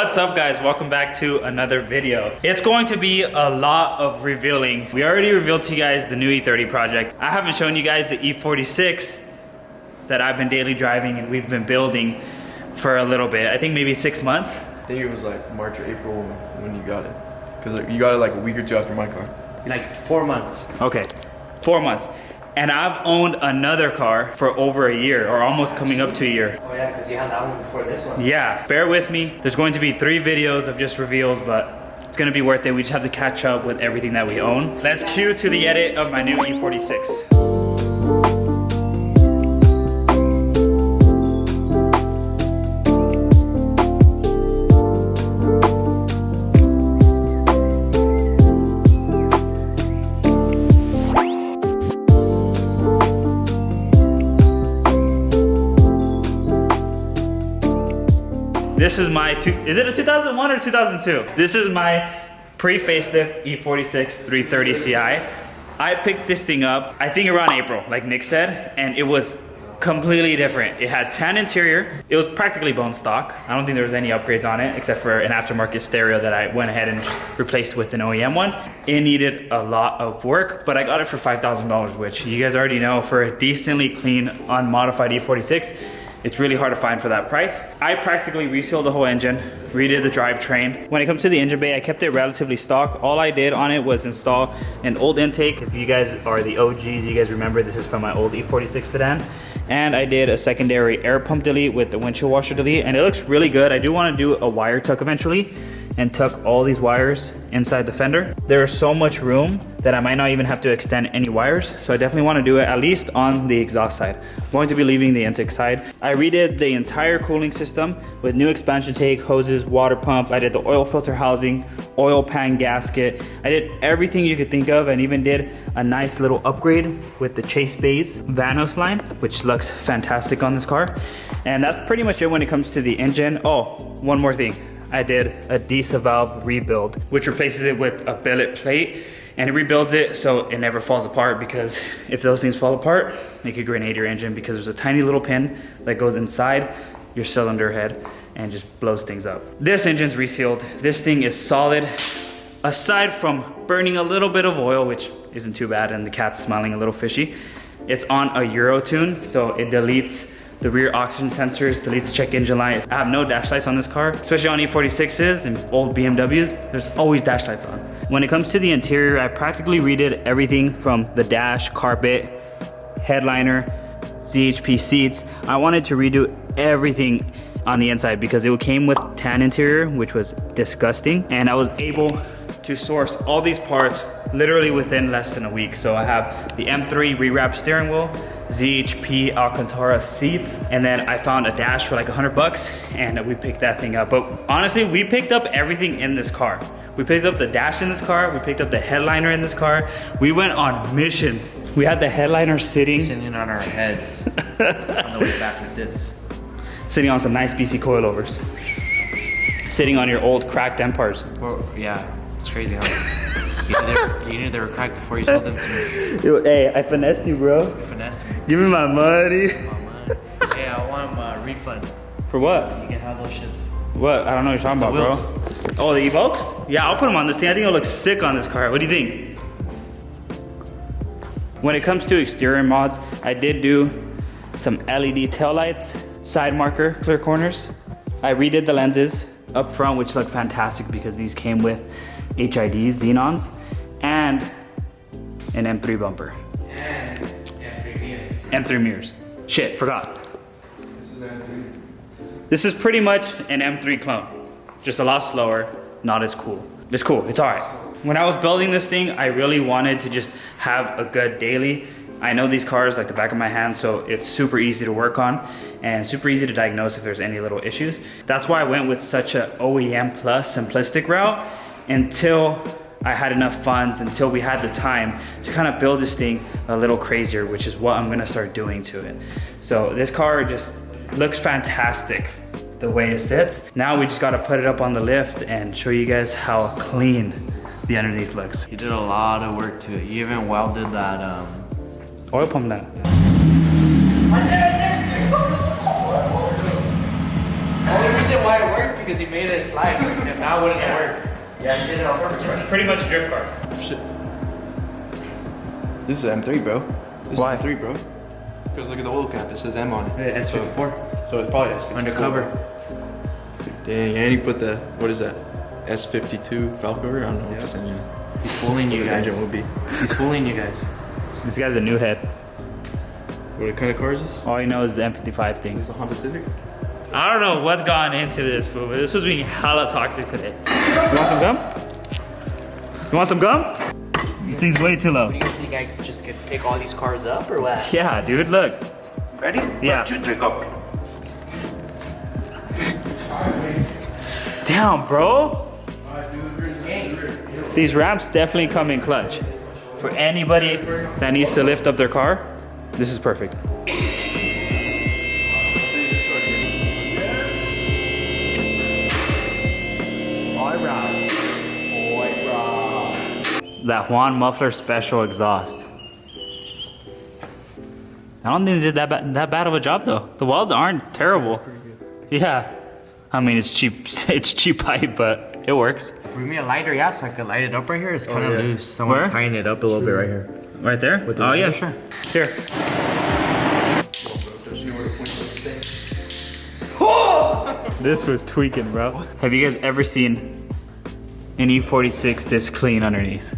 What's up guys, welcome back to another video. It's going to be a lot of revealing. We already revealed to you guys the new E30 project. I haven't shown you guys the E46 that I've been daily driving and we've been building for a little bit. I think maybe 6 months. I think it was like March or April when you got it. Because you got it like a week or two after my car. Like 4 months. Okay, 4 months. And I've owned another car for over a year, or almost coming up to a year. Oh yeah, because you had that one before this one. Yeah, bear with me. There's going to be 3 videos of just reveals, but it's gonna be worth it. We just have to catch up with everything that we own. Let's cue to the edit of my new E46. This is my, is it a 2001 or 2002? This is my pre-facelift E46 330 Ci. I picked this thing up, I think around April, like Nick said, and it was completely different. It had tan interior. It was practically bone stock. I don't think there was any upgrades on it except for an aftermarket stereo that I went ahead and just replaced with an OEM one. It needed a lot of work, but I got it for $5,000, which you guys already know for a decently clean, unmodified E46, it's really hard to find for that price. I practically resealed the whole engine, redid the drivetrain. When it comes to the engine bay, I kept it relatively stock. All I did on it was install an old intake. If you guys are the OGs, you guys remember this is from my old E46 sedan. And I did a secondary air pump delete with the windshield washer delete, and it looks really good. I do want to do a wire tuck eventually and tuck all these wires inside the fender. There's so much room that I might not even have to extend any wires, so I definitely want to do it at least on the exhaust side. I'm going to be leaving the intake side. I redid the entire cooling system with new expansion tank, hoses, water pump. I did the oil filter housing, oil pan gasket. I did everything you could think of, and even did a nice little upgrade with the Chase Bays Vanos line, which looks fantastic on this car. And that's pretty much it when it comes to the engine. Oh, one more thing. I did a diesel valve rebuild, which replaces it with a billet plate, and it rebuilds it so it never falls apart, because if those things fall apart, it could grenade your engine, because there's a tiny little pin that goes inside your cylinder head and just blows things up. This engine's resealed. This thing is solid. Aside from burning a little bit of oil, which isn't too bad, and the cat's smelling a little fishy, it's on a Euro tune, so it deletes the rear oxygen sensors, deletes check engine lights. I have no dash lights on this car, especially on E46s and old BMWs. There's always dash lights on. When it comes to the interior, I practically redid everything from the dash, carpet, headliner, ZHP seats. I wanted to redo everything on the inside because it came with tan interior, which was disgusting. And I was able to source all these parts literally within less than a week. So I have the M3 rewrapped steering wheel, ZHP Alcantara seats, and then I found a dash for like $100 and we picked that thing up. But honestly, we picked up everything in this car. We picked up the dash in this car, we picked up the headliner in this car. We went on missions. We had the headliner sitting on our heads on the way back with this. Sitting on some nice BC coilovers. Sitting on your old cracked M parts. Well, yeah, it's crazy how you knew they were cracked before you sold them to me. Yo, hey, I finessed you, bro. You finessed me. Give me my money. Hey, I want a refund. For what? You can have those shits. What? I don't know what you're talking about, bro. Oh, the Evokes? Yeah, I'll put them on this thing. I think it'll look sick on this car. What do you think? When it comes to exterior mods, I did do some LED taillights, side marker, clear corners. I redid the lenses up front, which look fantastic because these came with HIDs, Xenons, and an M3 bumper. And M3 mirrors. M3 mirrors. Shit, forgot. This is M3. This is pretty much an M3 clone. Just a lot slower, not as cool. It's cool, it's all right. When I was building this thing, I really wanted to just have a good daily. I know these cars like the back of my hand, so it's super easy to work on and super easy to diagnose if there's any little issues. That's why I went with such a OEM plus simplistic route until I had enough funds, until we had the time to kind of build this thing a little crazier, which is what I'm gonna start doing to it. So this car just looks fantastic the way it sits. Now we just gotta put it up on the lift and show you guys how clean the underneath looks. You did a lot of work to it. You even welded that oil pump now. Only reason why it worked because he made it slide. If not, wouldn't it work? Yeah, he did it on purpose. This is pretty much a drift car. Shit. This is M3, bro. This Why? is M3, bro. Because look at the oil cap. It says M on it. Yeah, S54. So it's probably S54. Undercover. Dang, and he put the, what is that? S52 valve cover? I don't know what this engine is. He's fooling you The guys. engine would be. He's fooling you guys. So this guy's a new head. What kind of car is this? All he knows is the M55 thing. Is this a Honda Civic? I don't know what's gone into this food, but this was being hella toxic today. You want some gum? You want some gum? This thing's way too low. What do you guys think? I just could pick all these cars up or what? Yeah, dude, look. Ready? Yeah. 1, 2, 3, go. Damn, bro. These ramps definitely come in clutch. For anybody that needs to lift up their car, this is perfect. That Juan muffler special exhaust. I don't think they did that bad of a job though. The welds aren't terrible. Yeah. I mean, it's cheap. It's cheap pipe, but it works. Bring me a lighter, yeah, so I can light it up right here. It's kind of loose. Someone Where? tying it up a little bit right here. Right there? With the Oh yeah, lighter? sure. Here. This was tweaking, bro. Have you guys ever seen an E46 this clean underneath?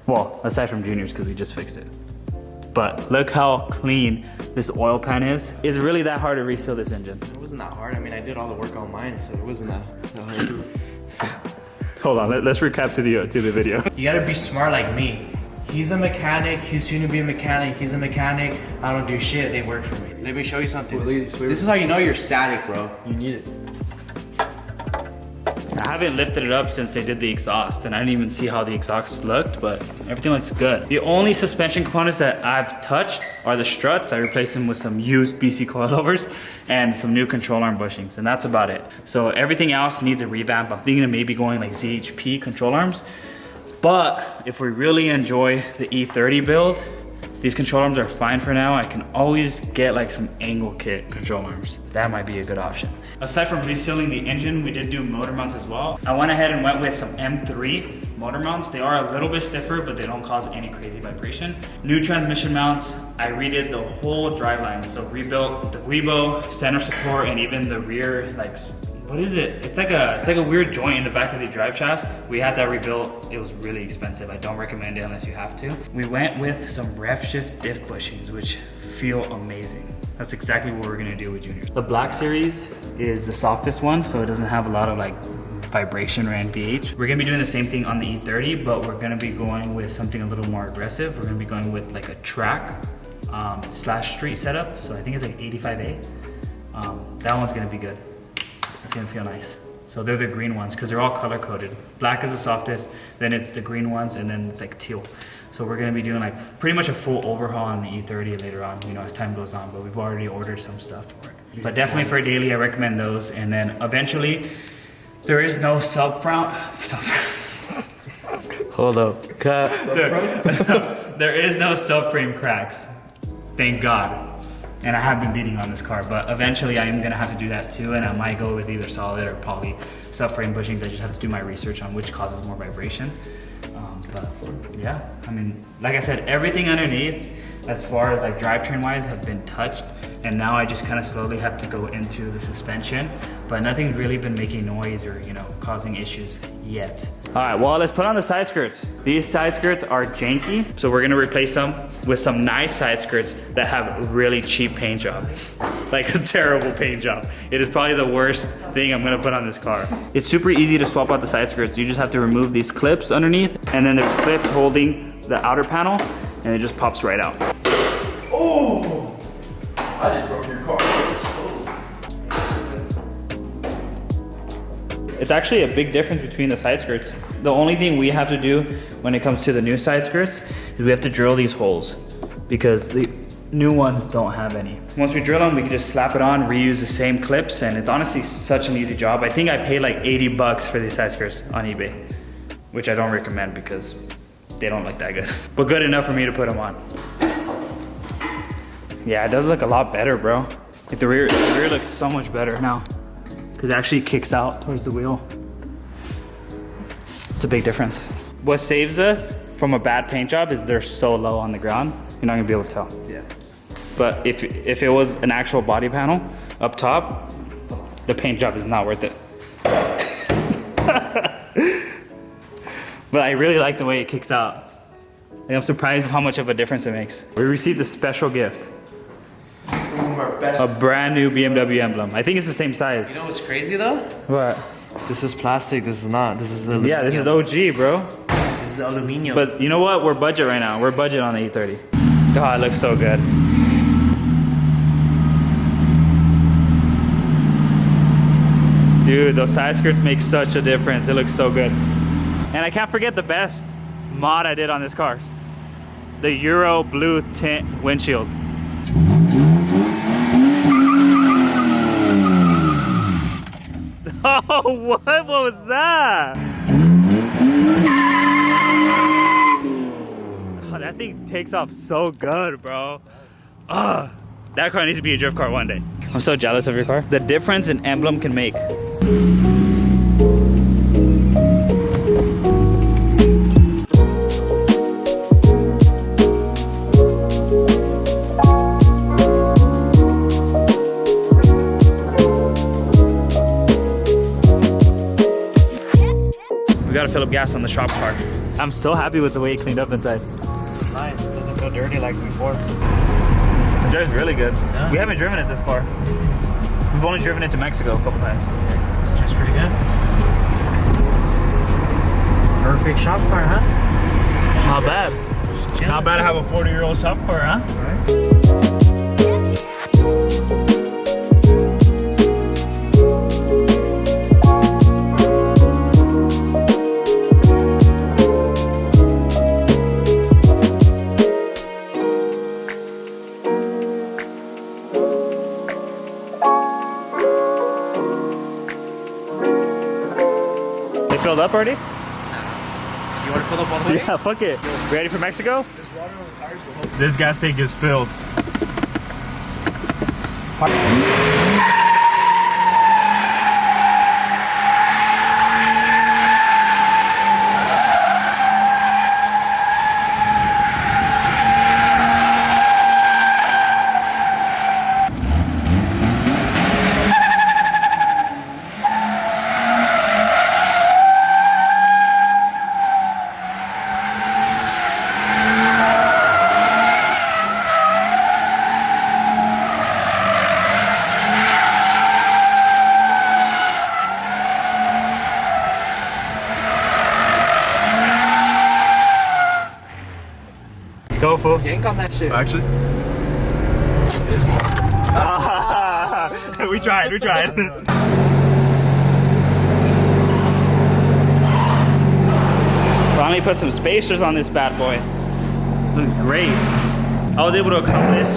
Well, aside from Junior's because we just fixed it. But look how clean this oil pan is. Is it really that hard to reseal this engine? It wasn't that hard. I mean, I did all the work on mine, so it wasn't that hard. Hold on, let's recap to the video. You gotta be smart like me. He's a mechanic, he's soon to be a mechanic, he's a mechanic. I don't do shit, they work for me. Let me show you something. This is how you know you're static, bro. You need it. I haven't lifted it up since they did the exhaust, and I didn't even see how the exhaust looked, but everything looks good. The only suspension components that I've touched are the struts. I replaced them with some used BC coilovers and some new control arm bushings, and that's about it. So everything else needs a revamp. I'm thinking of maybe going like ZHP control arms, but if we really enjoy the E30 build, these control arms are fine for now. I can always get like some angle kit control arms. That might be a good option. Aside from resealing the engine, we did do motor mounts as well. I went ahead and went with some M3 motor mounts. They are a little bit stiffer, but they don't cause any crazy vibration. New transmission mounts. I redid the whole driveline. So rebuilt the guibo, center support, and even the rear, like, what is it? It's like a weird joint in the back of the drive shafts. We had that rebuilt. It was really expensive. I don't recommend it unless you have to. We went with some ref shift diff bushings, which feel amazing. That's exactly what we're gonna do with Junior. The Black Series is the softest one, so it doesn't have a lot of like vibration or NVH. We're gonna be doing the same thing on the E30, but we're gonna be going with something a little more aggressive. We're gonna be going with like a track slash street setup. So I think it's like 85A. That one's gonna be good. It's gonna feel nice. So they're the green ones because they're all color coded. Black is the softest, then it's the green ones, and then it's like teal. So we're gonna be doing like pretty much a full overhaul on the E30 later on, you know, as time goes on, but we've already ordered some stuff for it. But definitely for daily, I recommend those. And then eventually, there is no subfront. Hold up. Cut. There is no subframe cracks, thank God. And I have been beating on this car, but eventually I am gonna have to do that too, and I might go with either solid or poly subframe bushings. I just have to do my research on which causes more vibration. But yeah, I mean, like I said, everything underneath, as far as like drivetrain wise, have been touched, and now I just kind of slowly have to go into the suspension, but nothing's really been making noise or, you know, causing issues yet. All right, well, let's put on the side skirts. These side skirts are janky, so we're gonna replace them with some nice side skirts that have a really cheap paint job. Like a terrible paint job. It is probably the worst thing I'm gonna put on this car. It's super easy to swap out the side skirts. You just have to remove these clips underneath, and then there's clips holding the outer panel, and it just pops right out. Oh! I just broke your car. It's actually a big difference between the side skirts. The only thing we have to do when it comes to the new side skirts is we have to drill these holes because the new ones don't have any. Once we drill them, we can just slap it on, reuse the same clips, and it's honestly such an easy job. I think I paid like 80 bucks for these side skirts on eBay, which I don't recommend because they don't look that good. But good enough for me to put them on. Yeah, it does look a lot better, bro. Like the rear looks so much better now. because it actually kicks out towards the wheel. It's a big difference. What saves us from a bad paint job is they're so low on the ground, you're not gonna be able to tell. Yeah. But if it was an actual body panel up top, the paint job is not worth it. But I really like the way it kicks out. Like, I'm surprised how much of a difference it makes. We received a special gift. A brand new BMW emblem. I think it's the same size. You know what's crazy though? What? This is plastic, this is not. This is aluminum. Yeah, this is OG, bro. This is aluminum. But you know what? We're budget right now. We're budget on the E30. Oh, it looks so good. Dude, those side skirts make such a difference. It looks so good. And I can't forget the best mod I did on this car. The Euro blue tint windshield. Oh, what was that? Oh, that thing takes off so good, bro. That car needs to be a drift car one day. I'm so jealous of your car. The difference an emblem can make. We gotta fill up gas on the shop car. I'm so happy with the way it cleaned up inside. It's nice. It doesn't feel dirty like before. It drives really good. Yeah. We haven't driven it this far. We've only driven it to Mexico a couple times. It drives pretty good. Perfect shop car, huh? Not bad. Not bad to have a 40-year-old shop car, huh? Right. Filled up already? You want to fill up all the way? Yeah, fuck it. Ready for Mexico? There's water on the tires. Will help. This gas tank is filled. Go, fool. Yank on that shit. Actually, we tried. Finally put some spacers on this bad boy. Looks great. I was able to accomplish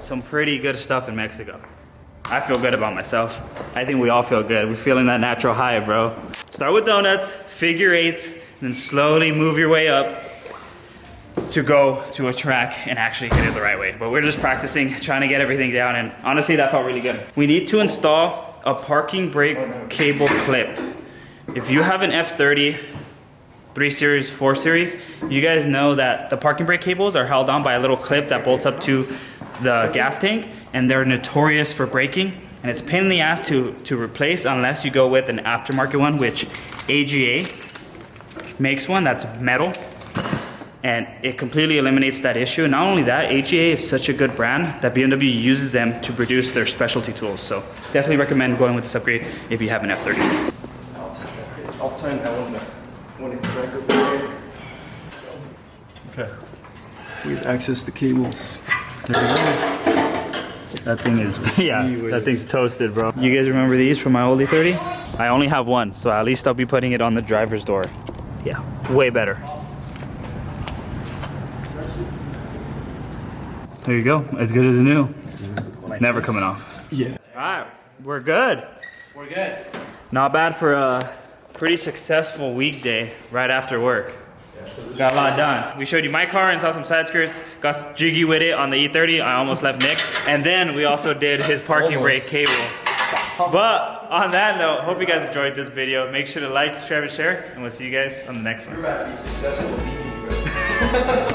some pretty good stuff in Mexico. I feel good about myself. I think we all feel good. We're feeling that natural high, bro. Start with donuts, figure eights, then slowly move your way up to go to a track and actually hit it the right way. But we're just practicing, trying to get everything down, and honestly, that felt really good. We need to install a parking brake cable clip. If you have an F30, 3 Series, 4 Series, you guys know that the parking brake cables are held on by a little clip that bolts up to the gas tank, and they're notorious for breaking, and it's a pain in the ass to replace unless you go with an aftermarket one, which AGA makes one that's metal, and it completely eliminates that issue. And not only that, AGA is such a good brand that BMW uses them to produce their specialty tools. So definitely recommend going with this upgrade if you have an F30. I'll turn that one when it's back up there. Okay. We have access to cables. There we go. That thing is, yeah, that thing's toasted, bro. You guys remember these from my old E30? I only have one, so at least I'll be putting it on the driver's door. Yeah, way better. There you go, as good as new. Never coming off. Yeah. All right, we're good. We're good. Not bad for a pretty successful weekday right after work. Got a lot done. We showed you my car and saw some side skirts. Got jiggy with it on the E30. I almost left Nick. And then we also did his parking brake cable. But on that note, hope you guys enjoyed this video. Make sure to like, subscribe, and share, and we'll see you guys on the next one. You're about to be successful, bro.